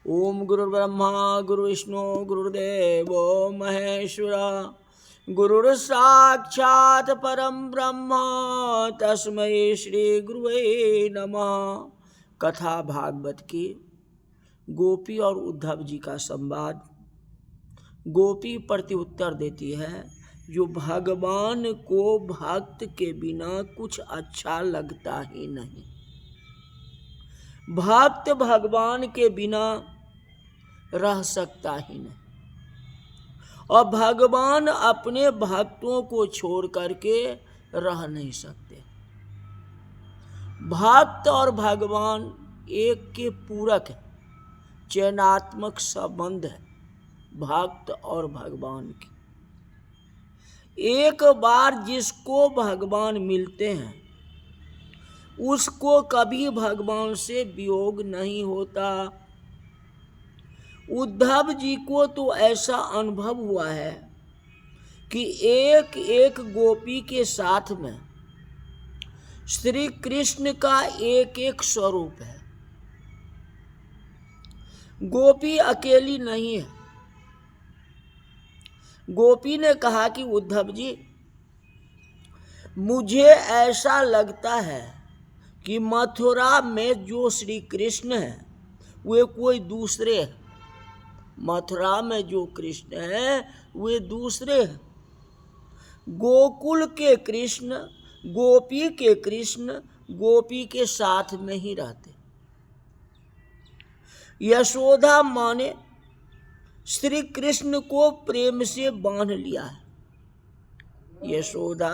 ओम गुरुर्ब्रह्मा गुरुविष्णु गुरुर्देवो महेश्वरा गुरुर्साक्षात् परम ब्रह्म तस्मै श्री गुरुवे नमः। कथा भागवत की गोपी और उद्धव जी का संवाद। गोपी प्रत्युत्तर देती है, जो भगवान को भक्त के बिना कुछ अच्छा लगता ही नहीं। भक्त भगवान के बिना रह सकता ही नहीं, और भगवान अपने भक्तों को छोड़ करके रह नहीं सकते। भक्त और भगवान एक के पूरक है, चयनात्मक संबंध है भक्त और भगवान की। एक बार जिसको भगवान मिलते हैं उसको कभी भगवान से वियोग नहीं होता। उद्धव जी को तो ऐसा अनुभव हुआ है कि एक एक गोपी के साथ में श्री कृष्ण का एक एक स्वरूप है। गोपी अकेली नहीं है। गोपी ने कहा कि उद्धव जी, मुझे ऐसा लगता है कि मथुरा में जो श्री कृष्ण है वे कोई दूसरे हैं। मथुरा में जो कृष्ण है वे दूसरे हैं। गोकुल के कृष्ण, गोपी के कृष्ण गोपी के साथ में ही रहते। यशोदा माँ ने श्री कृष्ण को प्रेम से बांध लिया है। यशोदा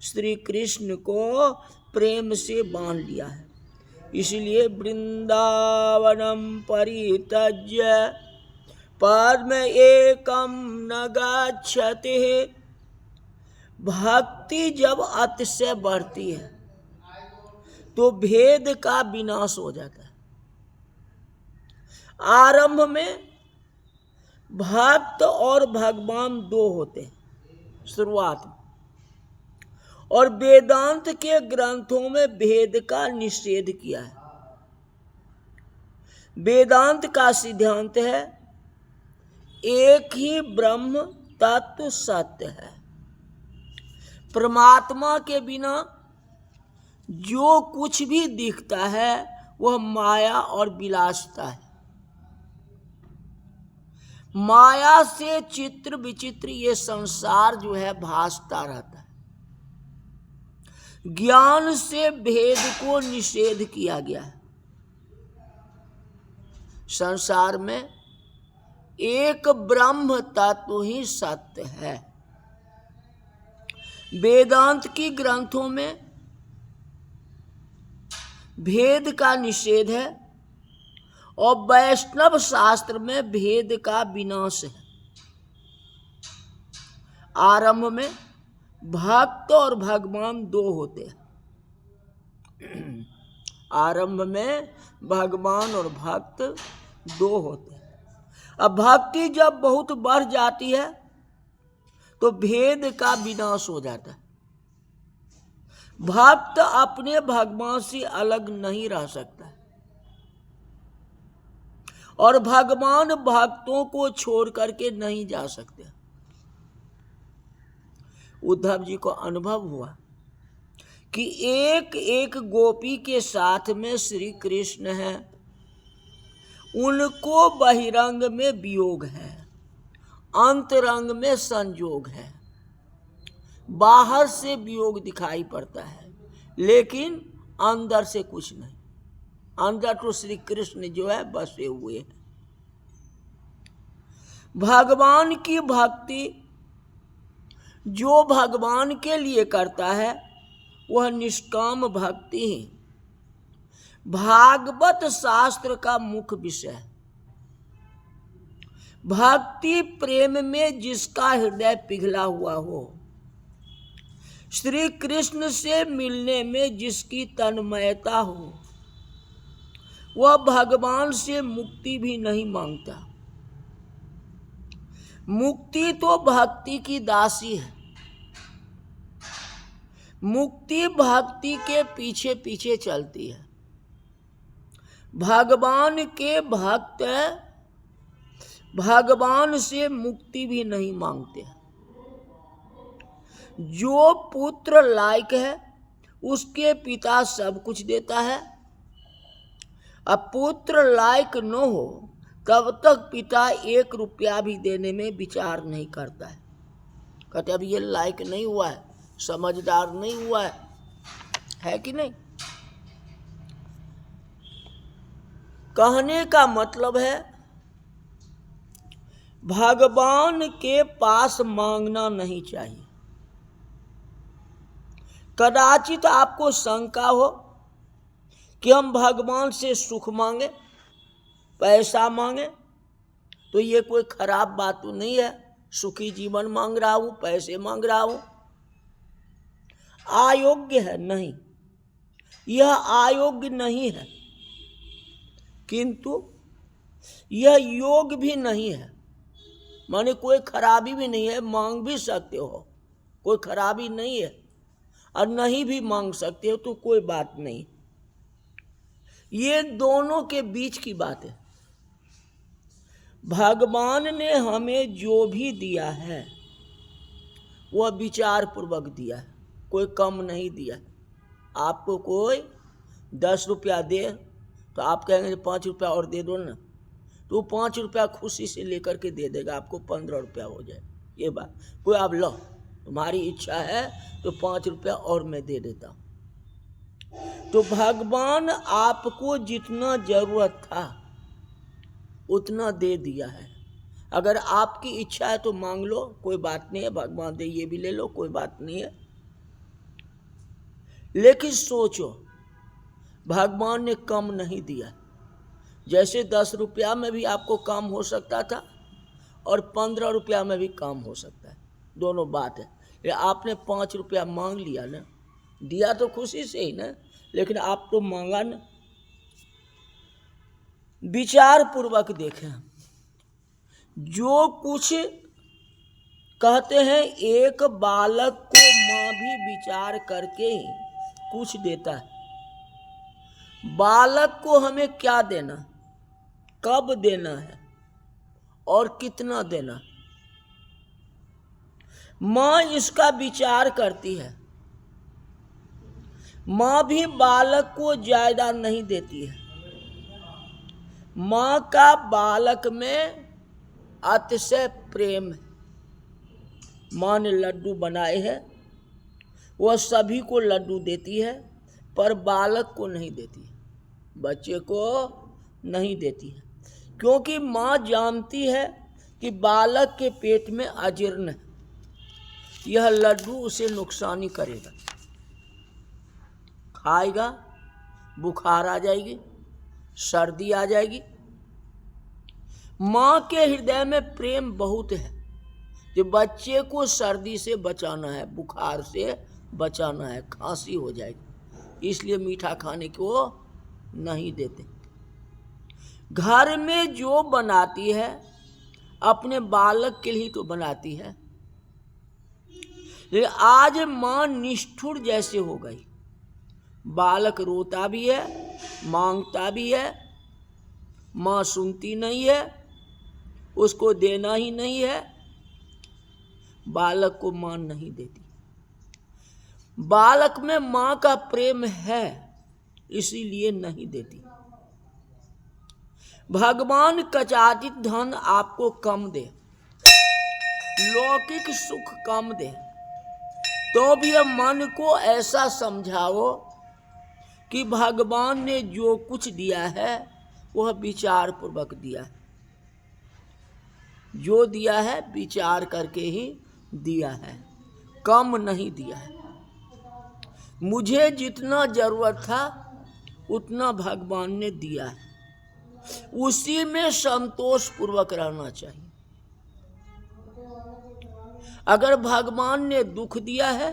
श्री कृष्ण को प्रेम से बांध लिया है। इसलिए वृंदावनम परित्यज्य पद्म एकम न गच्छति। भक्ति जब अतिशय बढ़ती है तो भेद का विनाश हो जाता है। आरंभ में भक्त और भगवान दो होते हैं शुरुआत में, और वेदांत के ग्रंथों में भेद का निषेध किया है। वेदांत का सिद्धांत है एक ही ब्रह्म तत्व सत्य है। परमात्मा के बिना जो कुछ भी दिखता है वह माया और विलासिता है। माया से चित्र विचित्र ये संसार जो है भासता रहता है। ज्ञान से भेद को निषेध किया गया है। संसार में एक ब्रह्म तत्व ही सत्य है। वेदांत की ग्रंथों में भेद का निषेध है, और वैष्णव शास्त्र में भेद का विनाश है। आरंभ में भक्त और भगवान दो होते हैं। आरंभ में भगवान और भक्त दो होते हैं। अब भक्ति जब बहुत बढ़ जाती है तो भेद का विनाश हो जाता है। भक्त अपने भगवान से अलग नहीं रह सकता है, और भगवान भक्तों को छोड़ करके नहीं जा सकते। उद्धव जी को अनुभव हुआ कि एक एक गोपी के साथ में श्री कृष्ण है। उनको बहिरंग में वियोग है, अंतरंग में संयोग है। बाहर से वियोग दिखाई पड़ता है, लेकिन अंदर से कुछ नहीं। अंदर तो श्री कृष्ण जो है बसे हुए हैं। भगवान की भक्ति जो भगवान के लिए करता है वह निष्काम भक्ति ही भागवत शास्त्र का मुख्य विषय है। भक्ति प्रेम में जिसका हृदय पिघला हुआ हो, श्री कृष्ण से मिलने में जिसकी तन्मयता हो, वह भगवान से मुक्ति भी नहीं मांगता। मुक्ति तो भक्ति की दासी है। मुक्ति भक्ति के पीछे पीछे चलती है। भगवान के भक्त भगवान से मुक्ति भी नहीं मांगते। जो पुत्र लायक है उसके पिता सब कुछ देता है। अब पुत्र लायक न हो तब तक पिता 1 रुपया भी देने में विचार नहीं करता है। कहते अब ये लायक नहीं हुआ है, समझदार नहीं हुआ है कि नहीं। कहने का मतलब है भगवान के पास मांगना नहीं चाहिए। कदाचित आपको शंका हो कि हम भगवान से सुख मांगे, पैसा मांगे, तो ये कोई खराब बात तो नहीं है। सुखी जीवन मांग रहा हूं, पैसे मांग रहा हूं, अयोग्य है? नहीं, यह अयोग्य नहीं है, किंतु यह योग भी नहीं है। माने कोई खराबी भी नहीं है, मांग भी सकते हो, कोई खराबी नहीं है। और नहीं भी मांग सकते हो तो कोई बात नहीं। ये दोनों के बीच की बात है। भगवान ने हमें जो भी दिया है वह विचार पूर्वक दिया है, कोई कम नहीं दिया। आपको कोई 10 रुपया दे तो आप कहेंगे 5 रुपया और दे दो ना, तो 5 रुपया खुशी से लेकर के दे देगा, आपको 15 रुपया हो जाए। ये बात कोई आप लो, तुम्हारी इच्छा है तो 5 रुपया और मैं दे देता हूं। तो भगवान आपको जितना जरूरत था उतना दे दिया है। अगर आपकी इच्छा है तो मांग लो, कोई बात नहीं है, भगवान दे ये भी ले लो, कोई बात नहीं है। लेकिन सोचो, भगवान ने कम नहीं दिया। जैसे 10 रुपया में भी आपको काम हो सकता था और 15 रुपया में भी काम हो सकता है, दोनों बात है। ये आपने 5 रुपया मांग लिया ना, दिया तो खुशी से ही ना, लेकिन आप तो मांगा ना। विचार पूर्वक देखें, जो कुछ कहते हैं एक बालक को माँ भी विचार करके ही कुछ देता है। बालक को हमें क्या देना, कब देना है और कितना देना, माँ इसका विचार करती है। माँ भी बालक को ज्यादा नहीं देती है। माँ का बालक में अतिशय प्रेम है। माँ ने लड्डू बनाए हैं, वह सभी को लड्डू देती है, पर बालक को नहीं देती है, बच्चे को नहीं देती है। क्योंकि माँ जानती है कि बालक के पेट में अजीर्ण है, यह लड्डू उसे नुकसानी करेगा, खाएगा, बुखार आ जाएगी, सर्दी आ जाएगी। माँ के हृदय में प्रेम बहुत है कि बच्चे को सर्दी से बचाना है, बुखार से बचाना है, खांसी हो जाएगी, इसलिए मीठा खाने को नहीं देते। घर में जो बनाती है अपने बालक के लिए तो बनाती है, लेकिन आज माँ निष्ठुर जैसे हो गई। बालक रोता भी है, मांगता भी है, माँ सुनती नहीं है, उसको देना ही नहीं है, बालक को मां नहीं देती। बालक में मां का प्रेम है, इसीलिए नहीं देती। भगवान कचाटित धन आपको कम दे, लौकिक सुख कम दे, तो भी मन को ऐसा समझाओ कि भगवान ने जो कुछ दिया है वह विचार पूर्वक दिया है, जो दिया है विचार करके ही दिया है, कम नहीं दिया है। मुझे जितना जरूरत था उतना भगवान ने दिया है, उसी में संतोष पूर्वक रहना चाहिए। अगर भगवान ने दुख दिया है,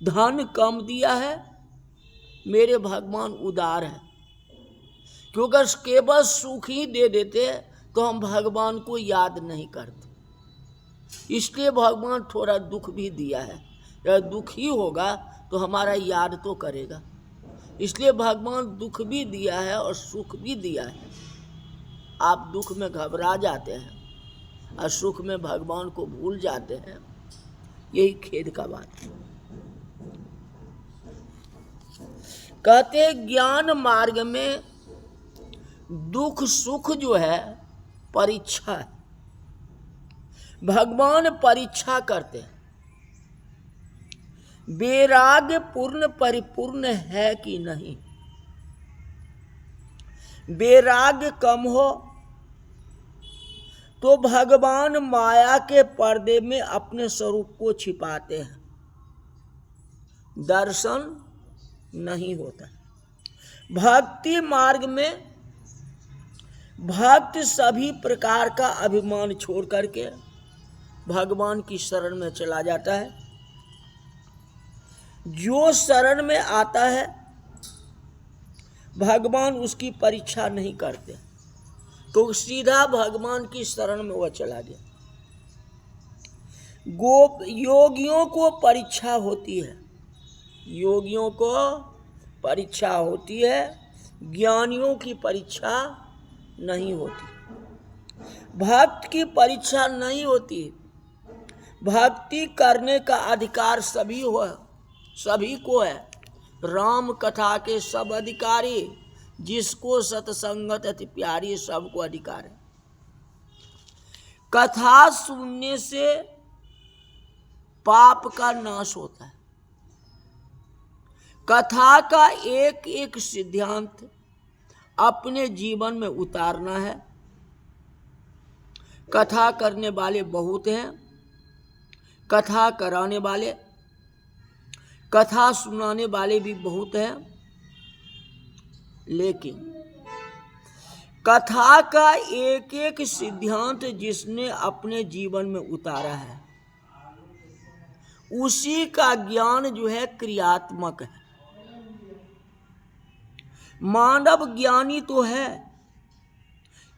धन कम दिया है, मेरे भगवान उदार है, क्योंकि अगर केवल सुख ही दे देते तो हम भगवान को याद नहीं करते, इसलिए भगवान थोड़ा दुख भी दिया है। अगर दुख ही होगा तो हमारा याद तो करेगा, इसलिए भगवान दुख भी दिया है और सुख भी दिया है। आप दुख में घबरा जाते हैं और सुख में भगवान को भूल जाते हैं, यही खेद का बात है। कहते ज्ञान मार्ग में दुख सुख जो है परीक्षा है। भगवान परीक्षा करते हैं, वैराग्य पूर्ण परिपूर्ण है कि नहीं। वैराग्य कम हो तो भगवान माया के पर्दे में अपने स्वरूप को छिपाते हैं, दर्शन नहीं होता। भक्ति मार्ग में भक्त सभी प्रकार का अभिमान छोड़ करके भगवान की शरण में चला जाता है। जो शरण में आता है भगवान उसकी परीक्षा नहीं करते, तो सीधा भगवान की शरण में वह चला गया। योगियों को परीक्षा होती है, योगियों को परीक्षा होती है, ज्ञानियों की परीक्षा नहीं होती। भक्त की परीक्षा नहीं होती। भक्ति करने का अधिकार सभी को है। राम कथा के सब अधिकारी, जिसको सत्संगत अति प्यारी, सबको अधिकार है। कथा सुनने से पाप का नाश होता है। कथा का एक एक सिद्धांत अपने जीवन में उतारना है। कथा करने वाले बहुत हैं, कथा कराने वाले, कथा सुनाने वाले भी बहुत हैं, लेकिन कथा का एक एक सिद्धांत जिसने अपने जीवन में उतारा है, उसी का ज्ञान जो है क्रियात्मक है। मानव ज्ञानी तो है,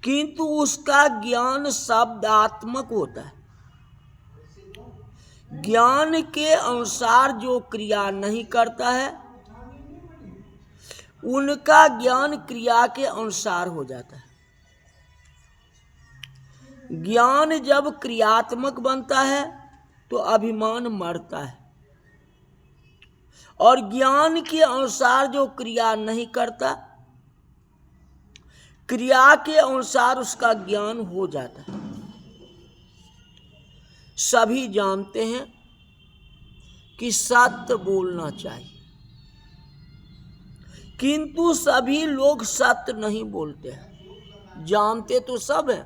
किंतु उसका ज्ञान शब्दात्मक होता है। ज्ञान के अनुसार जो क्रिया नहीं करता है, उनका ज्ञान क्रिया के अनुसार हो जाता है। ज्ञान जब क्रियात्मक बनता है तो अभिमान मरता है, और ज्ञान के अनुसार जो क्रिया नहीं करता, क्रिया के अनुसार उसका ज्ञान हो जाता है। सभी जानते हैं कि सत्य बोलना चाहिए, किंतु सभी लोग सत्य नहीं बोलते हैं। जानते तो सब हैं,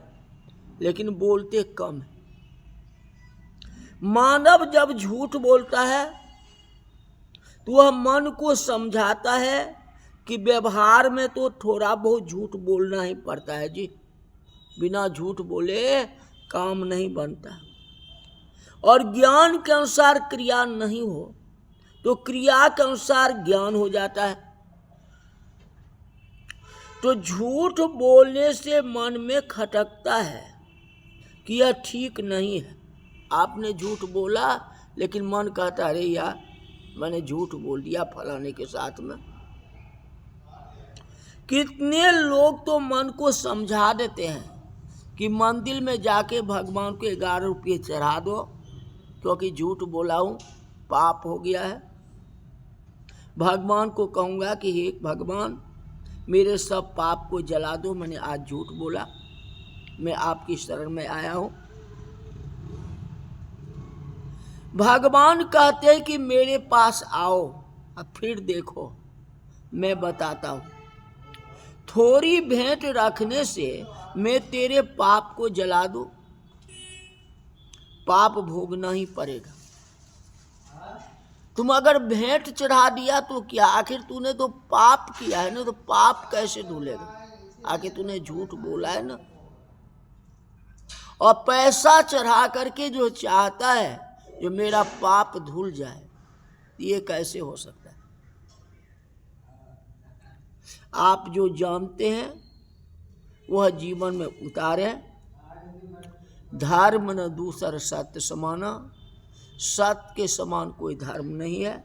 लेकिन बोलते कम है। मानव जब झूठ बोलता है तो वह मन को समझाता है कि व्यवहार में तो थोड़ा बहुत झूठ बोलना ही पड़ता है जी, बिना झूठ बोले काम नहीं बनता। और ज्ञान के अनुसार क्रिया नहीं हो तो क्रिया के अनुसार ज्ञान हो जाता है। तो झूठ बोलने से मन में खटकता है कि यह ठीक नहीं है। आपने झूठ बोला, लेकिन मन कहता अरे यार मैंने झूठ बोल दिया फलाने के साथ में। कितने लोग तो मन को समझा देते हैं कि मंदिर में जाके भगवान को 11 रुपये चढ़ा दो, क्योंकि झूठ बोला हूँ, पाप हो गया है। भगवान को कहूँगा कि हे भगवान, मेरे सब पाप को जला दो, मैंने आज झूठ बोला, मैं आपकी शरण में आया हूँ। भगवान कहते हैं कि मेरे पास आओ, अब फिर देखो मैं बताता हूँ। थोड़ी भेंट रखने से मैं तेरे पाप को जला दूं? पाप भोगना ही पड़ेगा। तुम अगर भेंट चढ़ा दिया तो क्या, आखिर तूने तो पाप किया है ना, तो पाप कैसे धुलेगा? आखिर तूने झूठ बोला है ना। और पैसा चढ़ा करके जो चाहता है जो मेरा पाप धुल जाए, ये कैसे हो सकता है? आप जो जानते हैं वह जीवन में उतारे। धर्म न दूसर सत्य समाना, सत्य के समान कोई धर्म नहीं है।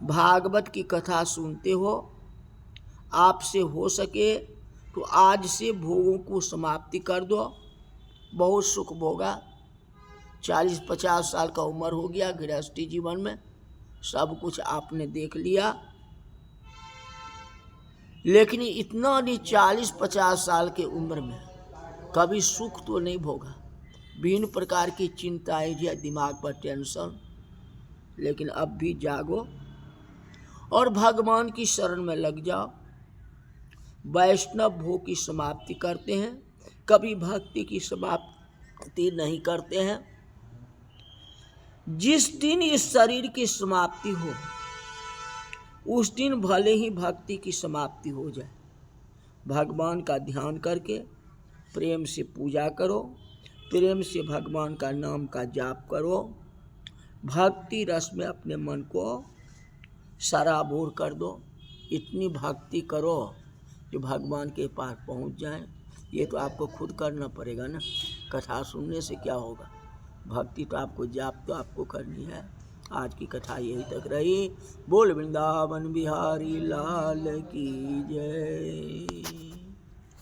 भागवत की कथा सुनते हो, आपसे हो सके तो आज से भोगों को समाप्ति कर दो। बहुत सुख भोगा, 40-50 साल का उम्र हो गया गृहस्थी जीवन में, सब कुछ आपने देख लिया, लेकिन इतना नहीं 40-50 साल के उम्र में कभी सुख तो नहीं भोगा। विभिन्न प्रकार की चिंताएं या दिमाग पर टेंशन, लेकिन अब भी जागो और भगवान की शरण में लग जाओ। वैष्णव भोग की समाप्ति करते हैं, कभी भक्ति की समाप्ति नहीं करते हैं। जिस दिन इस शरीर की समाप्ति हो उस दिन भले ही भक्ति की समाप्ति हो जाए। भगवान का ध्यान करके प्रेम से पूजा करो, प्रेम से भगवान का नाम का जाप करो, भक्ति रस में अपने मन को सराबोर कर दो। इतनी भक्ति करो कि भगवान के पास पहुंच जाएं। ये तो आपको खुद करना पड़ेगा ना, कथा सुनने से क्या होगा। भक्ति तो आपको, जाप तो आपको करनी है। आज की कथा यही तक रही। बोल वृंदावन बिहारी लाल की जय।